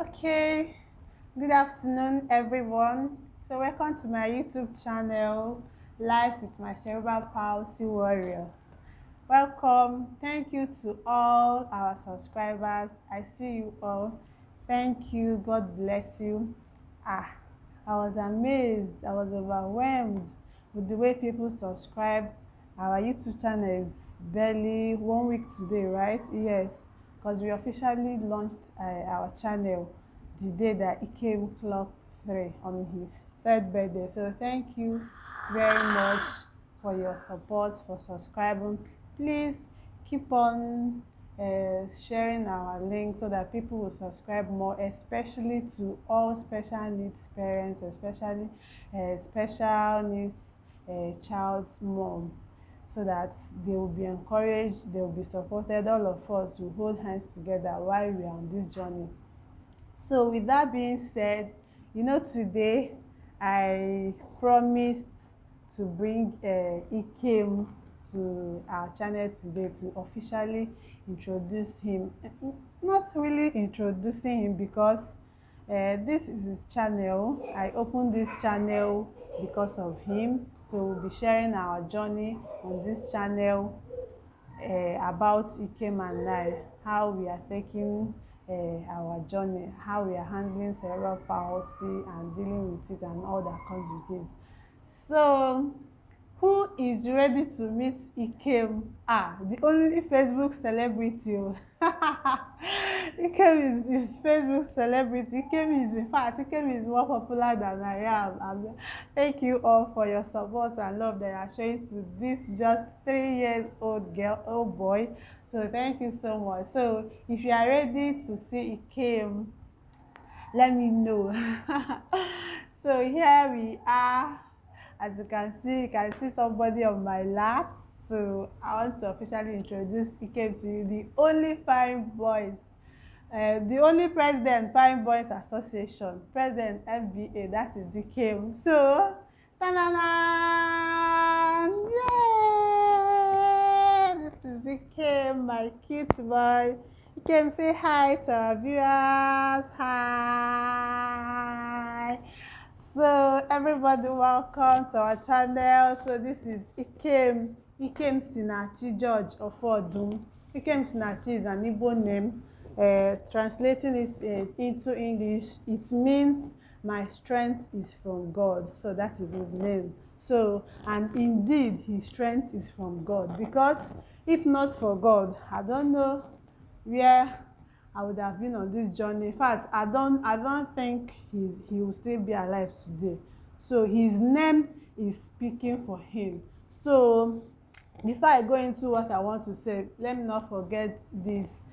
Okay, good afternoon, everyone. So, welcome to my YouTube channel, Life with my Cerebral Palsy Warrior. Welcome. Thank you to all our subscribers. I see you all. Thank you. God bless you. Ah, I was amazed. I was overwhelmed with the way people subscribe. Our YouTube channel is barely 1 week today, right? Yes, because we officially launched our channel the day that Ikem clocked 3 on his third birthday. So thank you very much for your support, for subscribing. Please keep on sharing our link so that people will subscribe more, especially to all special needs parents, especially special needs child's mom, so that they will be encouraged, they will be supported. All of us will hold hands together while we are on this journey. So with that being said, today I promised to bring Ikem to our channel today to officially introduce him. Not really introducing him because this is his channel. I opened this channel because of him. So we'll be sharing our journey on this channel about Ikem and I, how we are taking our journey, how we are handling cerebral palsy and dealing with it and all that comes with it. So, who is ready to meet Ikem? The only Facebook celebrity. Ikem is Facebook celebrity. Ikem is, in fact, Ikem is more popular than I am. And thank you all for your support and love that you are showing to this just 3 years old girl, oh boy. So thank you so much. So if you are ready to see Ikem, let me know. So here we are. As you can see somebody on my lap. So I want to officially introduce Ikem to you, the only fine boys, the only president Fine Boys Association, President FBA, that is Ikem. So, ta-da-da! Yay! This is Ikem, my cute boy. Ikem, say hi to our viewers. Hi. So everybody, welcome to our channel. So this is Ikem Sinachi George Ofodun. Ikem Sinachi is an Igbo name. Translating it into English, it means my strength is from God. So that is his name. So, and indeed his strength is from God, because if not for God, I don't know where I would have been on this journey. In fact, I don't think he will still be alive today. So his name is speaking for him. So before I go into what I want to say, let me not forget this.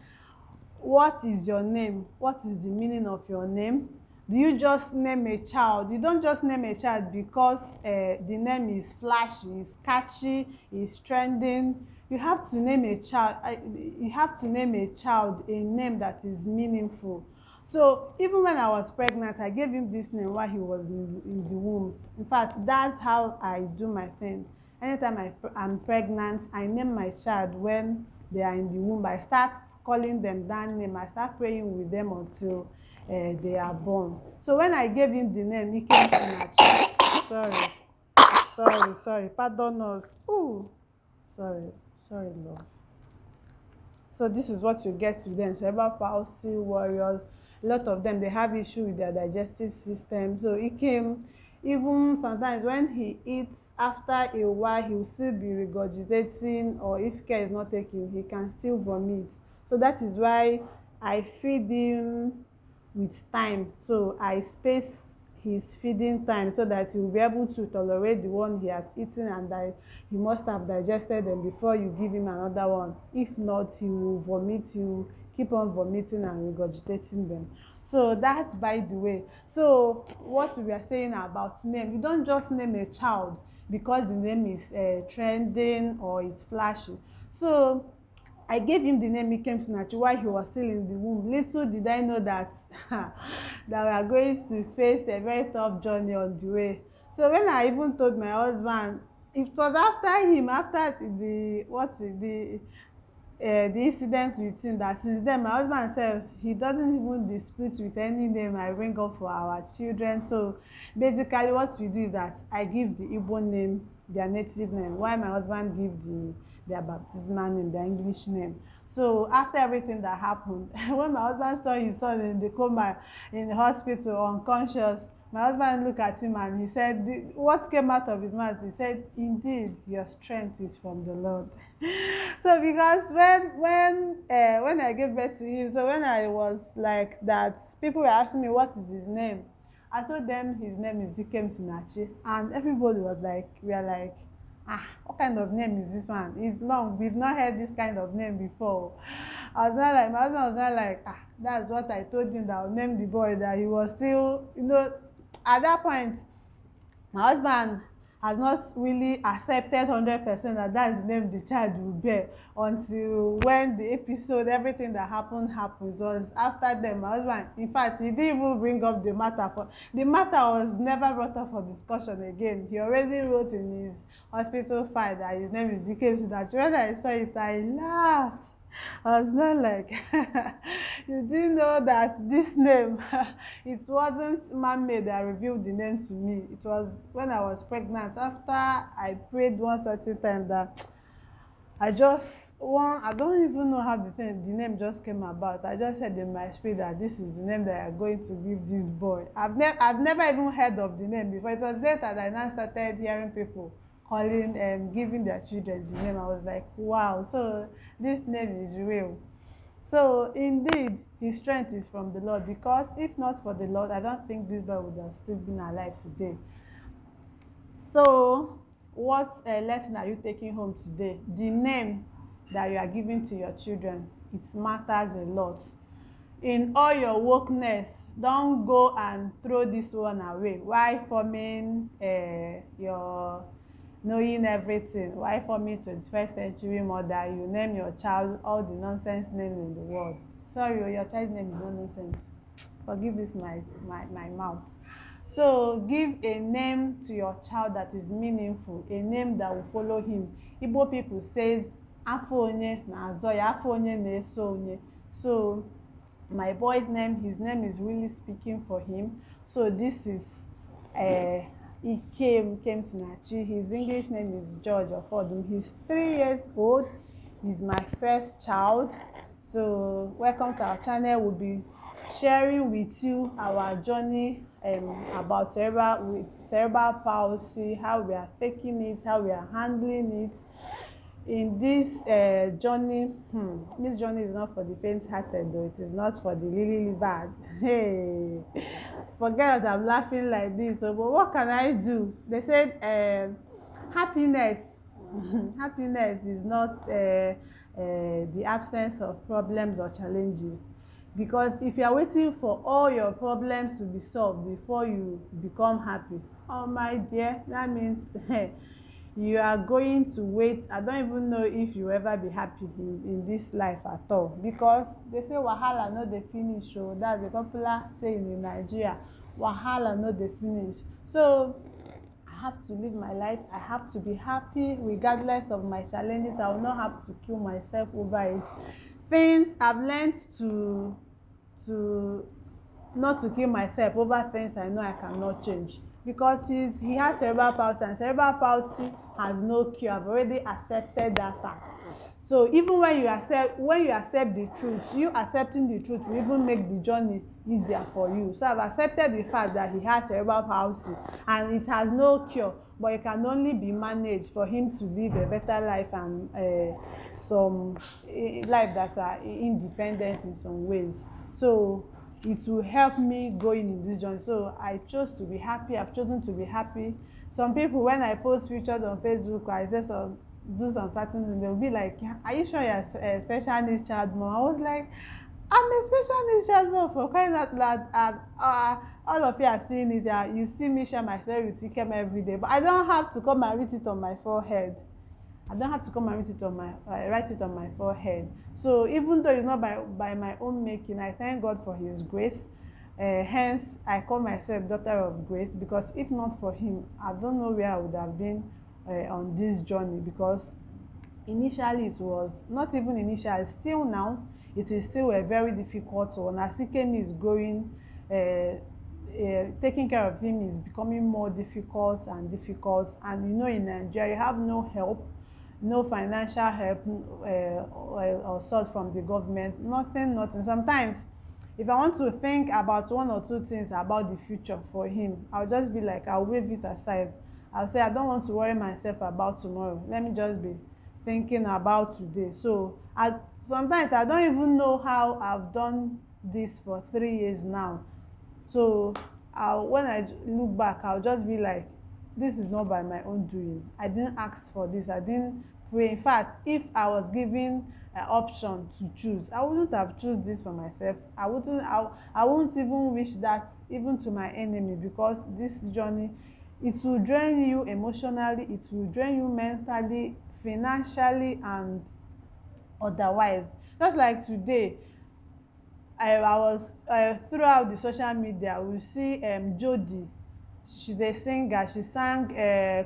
What is your name? What is the meaning of your name? Do you just name a child? You don't just name a child because the name is flashy, is catchy, is trending. You have to name a child. You have to name a child a name that is meaningful. So even when I was pregnant, I gave him this name while he was in the womb. In fact, that's how I do my thing. Anytime I'm pregnant, I name my child when they are in the womb. I start calling them that name. I start praying with them until they are born. So when I gave him the name, he came to my child. Sorry, pardon us. Ooh, sorry, love. So this is what you get with them. Cerebral palsy warriors, a lot of them, they have issue with their digestive system. So he came, even sometimes when he eats, after a while he will still be regurgitating, or if care is not taken, he can still vomit. So that is why I feed him with time. So I space his feeding time so that he will be able to tolerate the one he has eaten, and that he must have digested them before you give him another one. If not, he will vomit. He will keep on vomiting and regurgitating them. So that's by the way. So what we are saying about name, you don't just name a child because the name is trending or it's flashy. So I gave him the name Ikem Sinachi while he was still in the womb. Little did I know that that we are going to face a very tough journey on the way. So when I even told my husband, it was after him, after the the incidents with him, that since then my husband sef he doesn't even dispute with any name I bring up for our children. So basically what we do is that I give the Igbo name, their native name, while my husband give their baptismal name, their English name. So after everything that happened, when my husband saw his son in the coma in the hospital unconscious, my husband looked at him and he said, what came out of his mouth? He said, indeed, your strength is from the Lord. So because when I gave birth to him, so when I was like that, people were asking me what is his name. I told them his name is Ikem Sinachi, and everybody was like, we are like, what kind of name is this one? It's long. We've not heard this kind of name before. I was not like, my husband was not like, that's what I told him that I'll name the boy, that he was still, at that point, my husband has not really accepted 100% that that's the name the child will bear, until when the episode, everything that happens. Was after them, my husband, in fact, he didn't even bring up the matter. The matter was never brought up for discussion again. He already wrote in his hospital file that his name is Ikem. That when I saw it, I laughed. I was not like, you didn't know that this name, it wasn't man-made that revealed the name to me. It was when I was pregnant. After I prayed one certain time that I don't even know how the name just came about. I just heard in my spirit that this is the name that I'm going to give this boy. I've never even heard of the name before. It was later that I now started hearing people calling and giving their children the name. I was like, wow, so this name is real. So indeed, his strength is from the Lord, because if not for the Lord, I don't think this boy would have still been alive today. So what lesson are you taking home today? The name that you are giving to your children, it matters a lot. In all your wokeness, don't go and throw this one away. Why forming your knowing everything? Why forming 21st century mother? You name your child all the nonsense names in the world. Sorry, your child's name is no nonsense. Forgive this my mouth. So give a name to your child that is meaningful, a name that will follow him. Igbo people says afọ onye na azọ ya, afọ onye na eso onye. So my boy's name, his name is really speaking for him. So this is Ikem Sinachi. His English name is George Ofodum. He's 3 years old. He's my first child. So welcome to our channel. We'll be sharing with you our journey about cerebral palsy, how we are taking it, how we are handling it. In this journey, this journey is not for the faint-hearted, though. It is not for the really bad. Hey, forget that I'm laughing like this. So, but what can I do? They said happiness happiness is not the absence of problems or challenges. Because if you are waiting for all your problems to be solved before you become happy, oh my dear, that means you are going to wait. I don't even know if you ever be happy in this life at all, because they say wahala no dey finish. So that's a popular saying in Nigeria, wahala no dey finish. So I have to live my life. I have to be happy regardless of my challenges. I will not have to kill myself over it. Things I've learned to not to kill myself over things I know I cannot change, because he has cerebral palsy, and cerebral palsy has no cure. I've already accepted that fact. So even when you accept the truth, you accepting the truth will even make the journey easier for you. So I've accepted the fact that he has cerebral palsy and it has no cure, but it can only be managed for him to live a better life and some life that are independent in some ways. So it will help me going in this journey. So I chose to be happy. I've chosen to be happy. Some people, when I post pictures on Facebook or I say do some certain things, they'll be like, are you sure you're a special needs child mom? I was like, I'm a special needs child mom, for crying out loud. And all of you are seeing it. You see me share my story with Ikem every day, but I don't have to come and write it on my forehead. I don't have to come and write it on my forehead. So even though it's not by my own making, I thank God for his grace. Hence I call myself daughter of grace, because if not for him, I don't know where I would have been on this journey, because initially it was not even initially, still now it is still a very difficult one. As Ikem is growing, taking care of him is becoming more difficult and difficult. And you know, in Nigeria you have no help, no financial help, or sort from the government, nothing. Sometimes if I want to think about one or two things about the future for him, I'll just be like, I'll wave it aside. I'll say I don't want to worry myself about tomorrow, let me just be thinking about today. So sometimes I don't even know how I've done this for 3 years now. So when I look back, I'll just be like, this is not by my own doing. I didn't ask for this, I didn't pray. In fact, if I was given an option to choose, I wouldn't have choose this for myself. I wouldn't even wish that even to my enemy, because this journey, it will drain you emotionally, it will drain you mentally, financially, and otherwise. Just like today, I was throughout the social media, we see Jody. She's a singer. She sang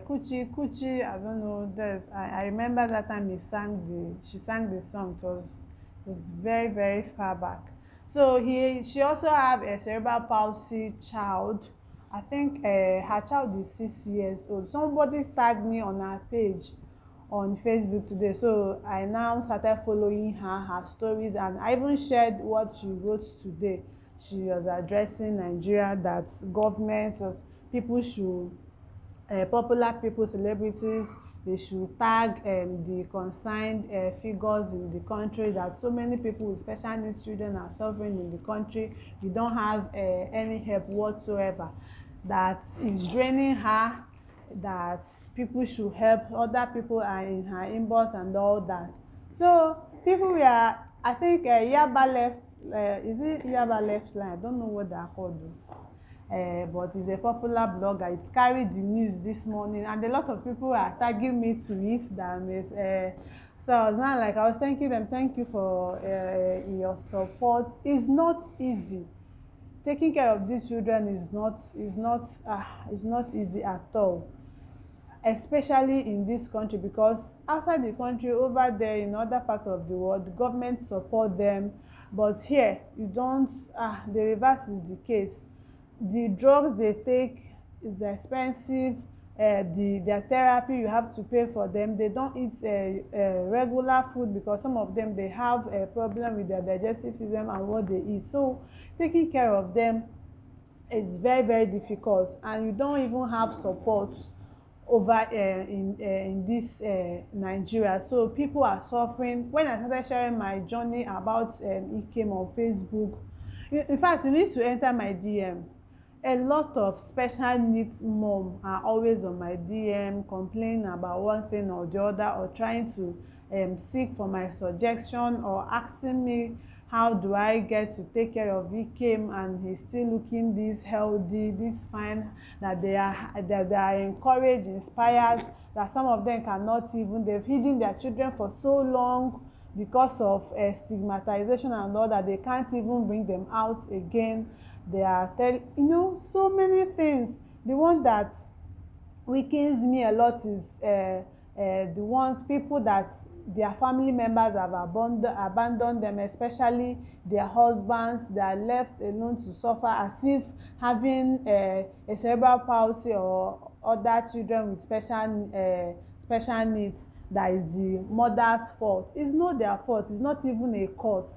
Kuchi Kuchi. I don't know. I remember that time she sang the song. It was very, very far back. So she also have a cerebral palsy child. I think her child is 6 years old. Somebody tagged me on her page on Facebook today, so I now started following her stories, and I even shared what she wrote today. She was addressing Nigeria, that governments, people should, popular people, celebrities, they should tag the concerned figures in the country, that so many people with special needs children are suffering in the country. We don't have any help whatsoever, that is draining her, that people should help, other people are in her inbox and all that. So people were, I think Yaba left, is it Yaba left line? I don't know what they are called, but it's a popular blogger. It's carried the news this morning, and a lot of people are tagging me to it. So I was not like, I was thanking them, thank you for your support. It's not easy. Taking care of these children is not easy at all, especially in this country, because outside the country, over there in other parts of the world, the government support them, but here you don't. The reverse is the case. The drugs they take is expensive. Their therapy, you have to pay for them. They don't eat regular food, because some of them, they have a problem with their digestive system and what they eat. So taking care of them is very, very difficult, and you don't even have support over in this Nigeria. So people are suffering. When I started sharing my journey about Ikem on Facebook, in fact, you need to enter my DM. A lot of special needs mom are always on my DM, complaining about one thing or the other, or trying to seek for my suggestion, or asking me how do I get to take care of Ikem, and he's still looking this healthy, this fine, that they are encouraged, inspired, that some of them cannot even, they've hidden their children for so long because of stigmatization and all that, they can't even bring them out again. They are so many things. The one that weakens me a lot is the ones, people that their family members have abandoned them, especially their husbands. They are left alone to suffer, as if having a cerebral palsy or other children with special needs, that is the mother's fault. It's not their fault. It's not even a cause.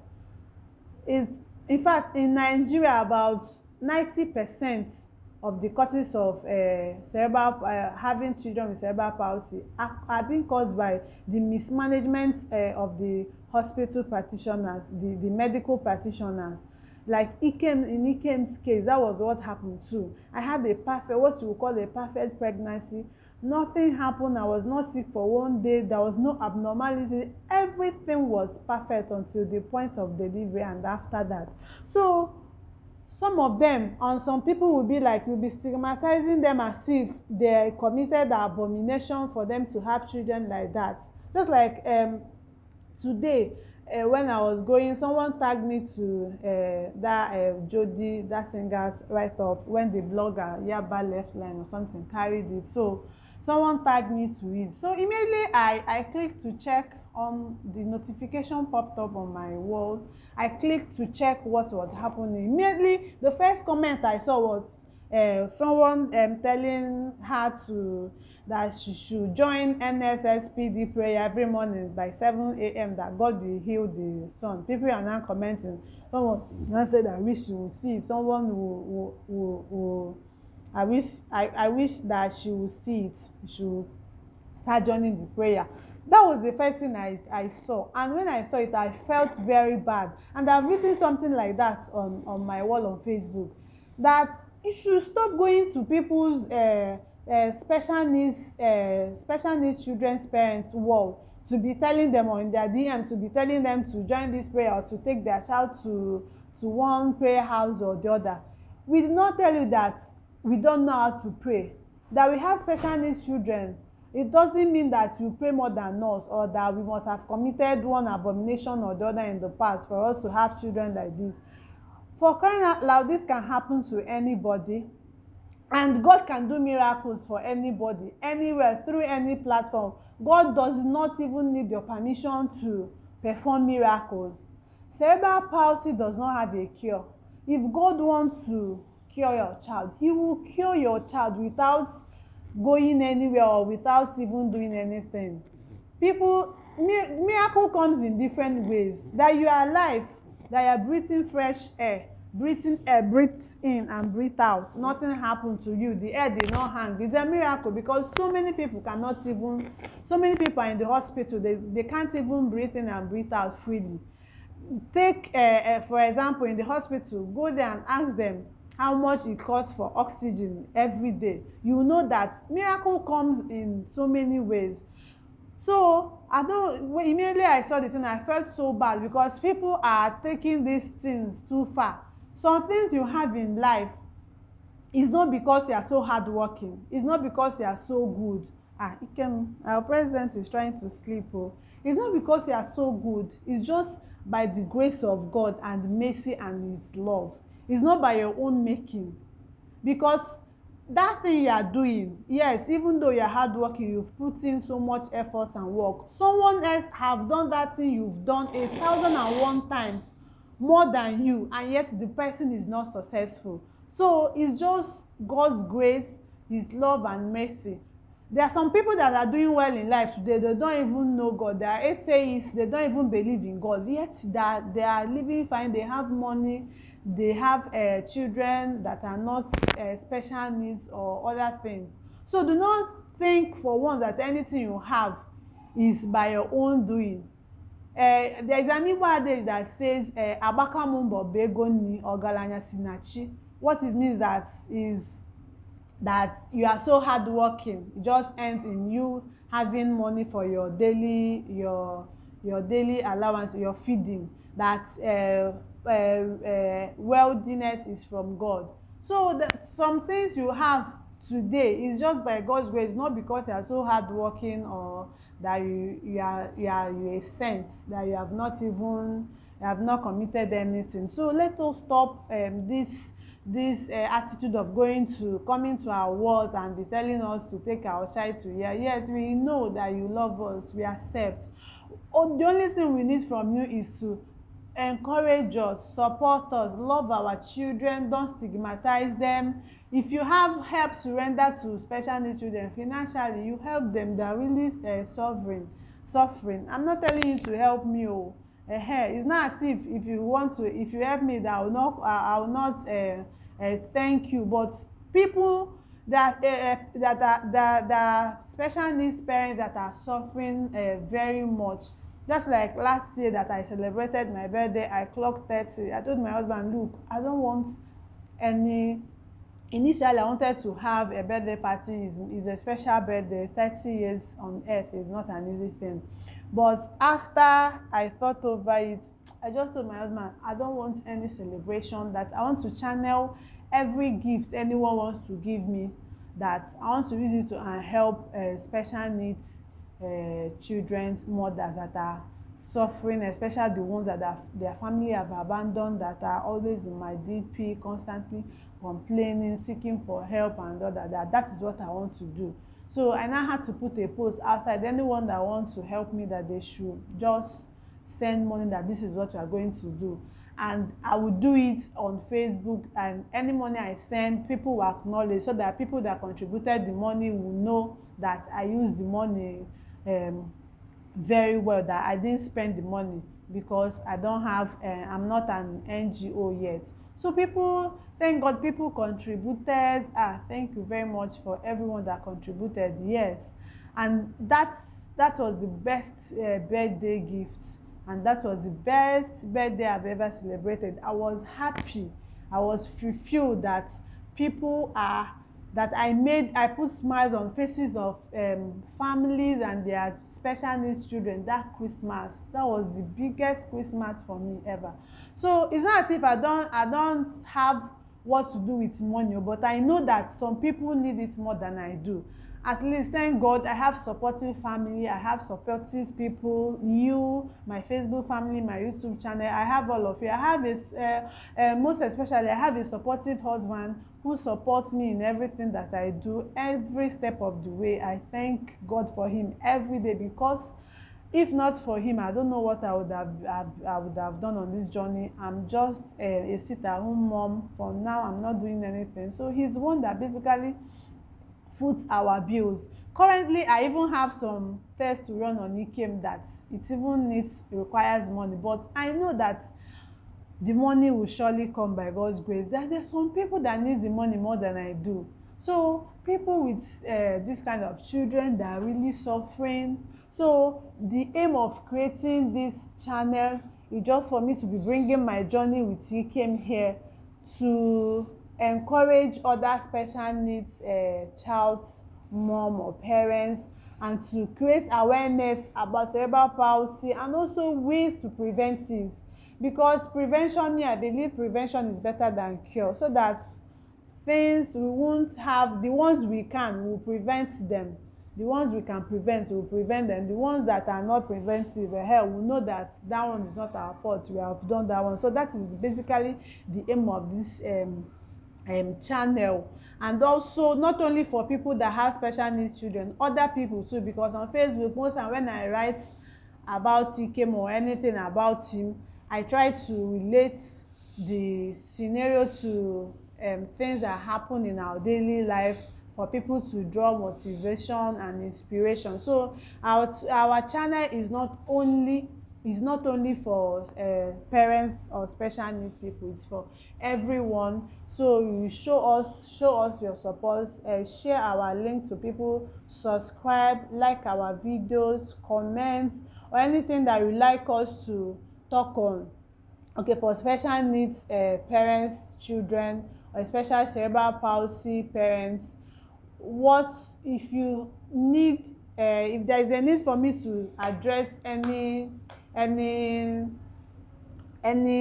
It's, in fact, in Nigeria, about 90% of the causes of having children with cerebral palsy are being caused by the mismanagement of the hospital practitioners, the medical practitioners. Like in Ikem's case, that was what happened too. I had what you would call a perfect pregnancy. Nothing happened. I was not sick for one day. There was no abnormality. Everything was perfect until the point of delivery and after that. So some of them, and some people will be like, you'll be stigmatizing them as if they committed an abomination for them to have children like that. Just like today, when I was going, someone tagged me to that Jody, that singer's write-up, when the blogger Yaba Left Line or something carried it. So someone tagged me to it. So immediately I clicked to check on the notification popped up on my wall. I clicked to check what was happening. Immediately the first comment I saw was someone telling her to that she should join NSSPD prayer every morning by 7 a.m. that God will heal the son. People are now commenting. Someone now said, I wish you will see it. Someone will I wish that she will see it. She will start joining the prayer. That was the first thing I saw, and when I saw it I felt very bad, and I've written something like that on my wall on Facebook, that you should stop going to people's special needs children's parents wall to be telling them, or in their DM to be telling them to join this prayer or to take their child to one prayer house or the other. We did not tell you that we don't know how to pray. That we have special needs children, it doesn't mean that you pray more than us, or that we must have committed one abomination or the other in the past for us to have children like this. For crying out loud, this can happen to anybody, and God can do miracles for anybody, anywhere, through any platform. God does not even need your permission to perform miracles. Cerebral palsy does not have a cure. If God wants to cure your child, he will cure your child without going anywhere or without even doing anything. Miracle comes in different ways. That you are alive, that you are breathing fresh air, breathe in and breathe out, nothing happened to you, the air did not hang. It's a miracle, because so many people are in the hospital, they can't even breathe in and breathe out freely. Take for example, in the hospital, go there and ask them how much it costs for oxygen every day. You know that miracle comes in so many ways. So immediately I saw the thing, I felt so bad, because people are taking these things too far. Some things you have in life is not because you are so hardworking, it's not because you are so good. Ikem, our president is trying to sleep. It's not because you are so good, it's just by the grace of God and mercy and his love. It's not by your own making. Because that thing you are doing, yes, even though you are hardworking, you've put in so much effort and work, someone else have done that thing you've done 1,001 times more than you, and yet the person is not successful. So it's just God's grace, his love and mercy. There are some people that are doing well in life today, they don't even know God. They are atheists, they don't even believe in God, yet that they are living fine, they have money, they have children that are not special needs or other things. So do not think for once that anything you have is by your own doing. There is an Igbo adage that says "Abakamumbo bego ni ogalanya sinachi." What it means is that you are so hardworking, it just ends in you having money for your daily allowance, your feeding. That wealthiness is from God. So that some things you have today is just by God's grace, not because you are so hardworking, or that you are a saint, that you have not committed anything. So let us stop this attitude of coming to our world and be telling us to take our child to here. Yes, we know that you love us, we accept. The only thing we need from you is to encourage us, support us, love our children, don't stigmatize them. If you have help to render to special needs children financially, you help them. They are really suffering. I'm not telling you to help me. It's not as if you help me, that I will not thank you. But people that are special needs parents that are suffering very much. Just like last year that I celebrated my birthday, I clocked 30. I told my husband, look, I don't want any. Initially, I wanted to have a birthday party. Is a special birthday. 30 years on earth is not an easy thing. But after I thought over it, I just told my husband, I don't want any celebration. That I want to channel every gift anyone wants to give me. That I want to use it to help special needs children's mothers that are suffering, especially the ones that their family have abandoned, that are always in my DP, constantly complaining, seeking for help and all that. That is what I want to do. So I now had to put a post outside. Anyone that wants to help me, that they should just send money, that this is what we are going to do. And I will do it on Facebook, and any money I send, people will acknowledge, so that people that contributed the money will know that I used the money very well, that I didn't spend the money, because I don't have I'm not an NGO yet. So people, thank God, people contributed. Thank you very much for everyone that contributed. Yes. And that was the best birthday gift, and that was the best birthday I've ever celebrated. I was happy, I was fulfilled that people are that I put smiles on faces of families and their special needs children that Christmas. That was the biggest Christmas for me ever. So it's not as if I don't have what to do with money, but I know that some people need it more than I do. At least, thank God, I have supportive family, I have supportive people, you, my Facebook family, my YouTube channel. I have all of you. I have most especially, I have a supportive husband who supports me in everything that I do, every step of the way. I thank God for him every day, because if not for him, I don't know what I would have done on this journey. I'm just a sit-at-home mom for now. I'm not doing anything. So he's the one that basically foots our bills. Currently, I even have some tests to run on Ikem that it requires money, but I know that the money will surely come by God's grace. There's some people that need the money more than I do. So people with this kind of children that are really suffering. So the aim of creating this channel is just for me to be bringing my journey with Ikem here, to encourage other special needs child's mom or parents, and to create awareness about cerebral palsy, and also ways to prevent it. Because prevention, I believe prevention is better than cure, so that things we won't have, the ones we can, will prevent them. The ones we can prevent, will prevent them. The ones that are not preventive, we know that one is not our fault, we have done that one. So that is basically the aim of this channel. And also, not only for people that have special needs children, other people too, because on Facebook, most time when I write about Ikem or anything about him, I try to relate the scenario to things that happen in our daily life, for people to draw motivation and inspiration. So our channel is not only for parents or special needs people, it's for everyone. So you show us your support, share our link to people, subscribe, like our videos, comment, or anything that you like us to talk on. Okay, for special needs parents, children, or especially cerebral palsy parents, what if you need if there is a need for me to address any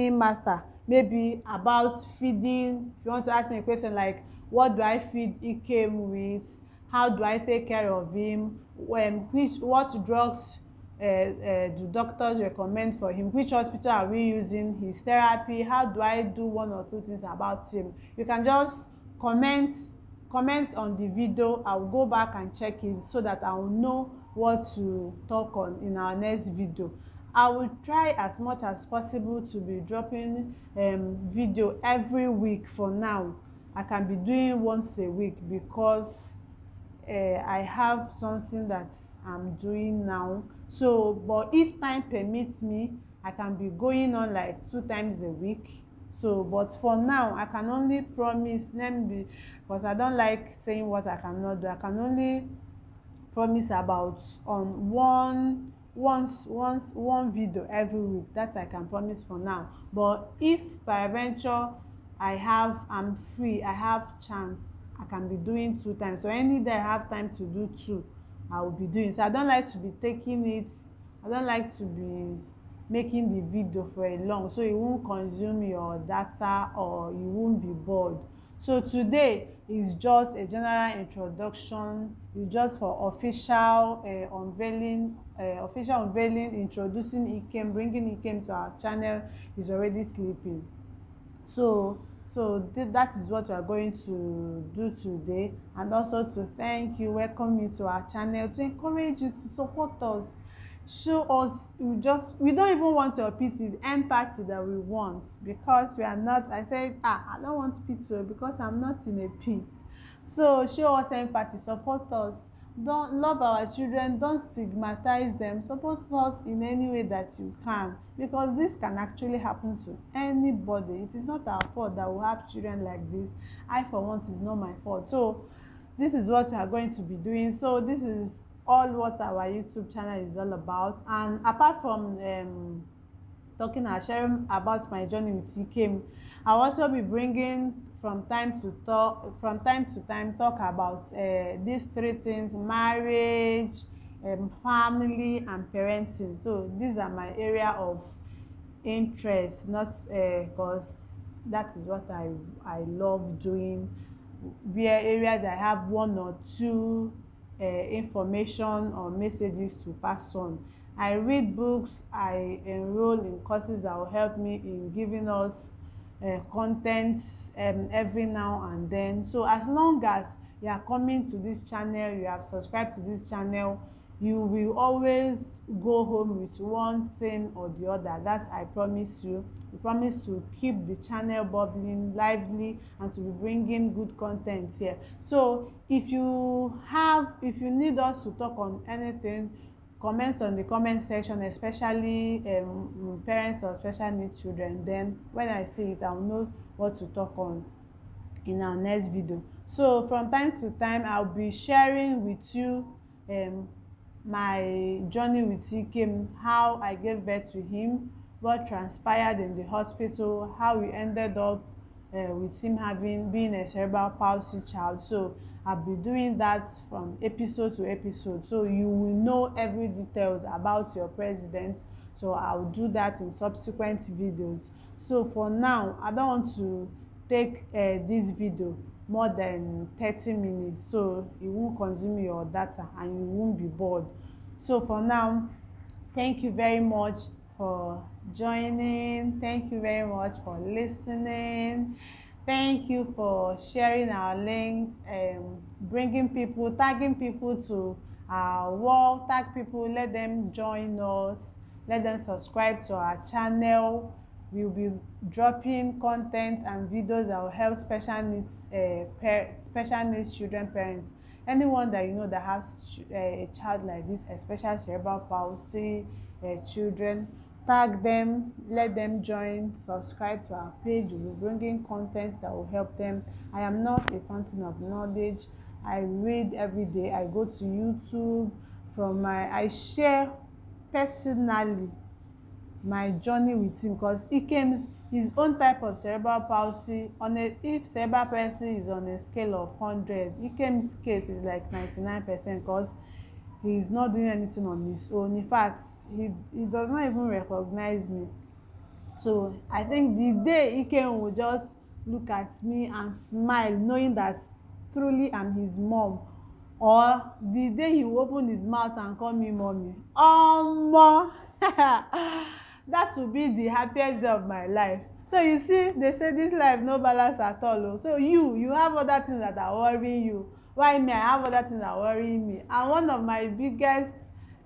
matter, maybe about feeding. If you want to ask me a question like, what do I feed Ikem with, how do I take care of him, what drugs do doctors recommend for him, which hospital are we using his therapy, how do I do one or two things about him, you can just comment on the video. I'll go back and check it so that I will know what to talk on in our next video. I will try as much as possible to be dropping video every week. For now, I can be doing once a week, because I have something that I'm doing now. So, but if time permits me, I can be going on like 2 times a week. So, but for now, I can only promise, because I don't like saying what I cannot do. I can only promise about on one video every week. That I can promise for now. But if peradventure I'm free, I have chance, I can be doing 2 times. So any day I have time to do 2, I will be doing. So I don't like to be making the video for a long, so it won't consume your data or you won't be bored. So today is just a general introduction. It's just for official unveiling, introducing Ikem, bringing Ikem to our channel. Is already sleeping. So So that is what we are going to do today, and also to thank you, welcome you to our channel, to encourage you to support us, show us. We don't even want your pity, empathy that we want, because we are not. I said, I don't want pity because I'm not in a pit. So show us empathy, support us, don't love our children, don't stigmatize them, support us in any way that you can, because this can actually happen to anybody. It is not our fault that we have children like this. I for one, it is not my fault. So this is what we are going to be doing. So this is all what our YouTube channel is all about. And apart from talking and sharing about my journey with Ikem, I'll also be bringing from time to time talk about these three things: marriage, family, and parenting. So these are my area of interest, not because that is what I love doing. Where areas I have one or two information or messages to pass on. I read books, I enroll in courses that will help me in giving us content every now and then. So as long as you are coming to this channel, you have subscribed to this channel, you will always go home with one thing or the other. That I promise you. We promise to keep the channel bubbling, lively, and to be bringing good content here. So if you need us to talk on anything, comment on the comment section, especially parents or special needs children. Then when I see it, I'll know what to talk on in our next video. So from time to time, I'll be sharing with you my journey with Ikem, how I gave birth to him, what transpired in the hospital, how we ended up with him being a cerebral palsy child. So I'll be doing that from episode to episode, so you will know every details about your president. So I'll do that in subsequent videos. So for now, I don't want to take this video more than 30 minutes, so it won't consume your data and you won't be bored. So for now, thank you very much for joining. Thank you very much for listening. Thank you for sharing our links, bringing people, tagging people to our wall. Tag people, let them join us, let them subscribe to our channel. We'll be dropping content and videos that will help special needs children parents. Anyone that you know that has a child like this, especially cerebral palsy children, tag them, let them join, subscribe to our page. We'll be bringing contents that will help them. I am not a fountain of knowledge. I read every day. I go to YouTube. I share personally my journey with him, because Ikem's his own type of cerebral palsy. If cerebral palsy is on a scale of 100, Ikem's case is like 99%, because he is not doing anything on his own. In fact, he does not even recognize me. So I think the day Ikem will just look at me and smile, knowing that truly I'm his mom, or the day he will open his mouth and call me mommy, that will be the happiest day of my life. So you see, they say this life no balance at all. So you have other things that are worrying you, while me, I have other things that are worrying me. And one of my biggest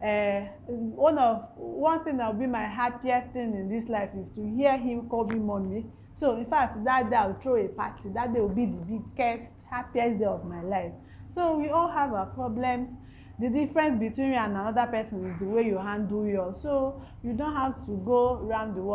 one thing that will be my happiest thing in this life is to hear him call me mommy. So in fact, that day I'll throw a party. That day will be the biggest, happiest day of my life. So we all have our problems. The difference between you and another person is the way you handle yours. So you don't have to go around the world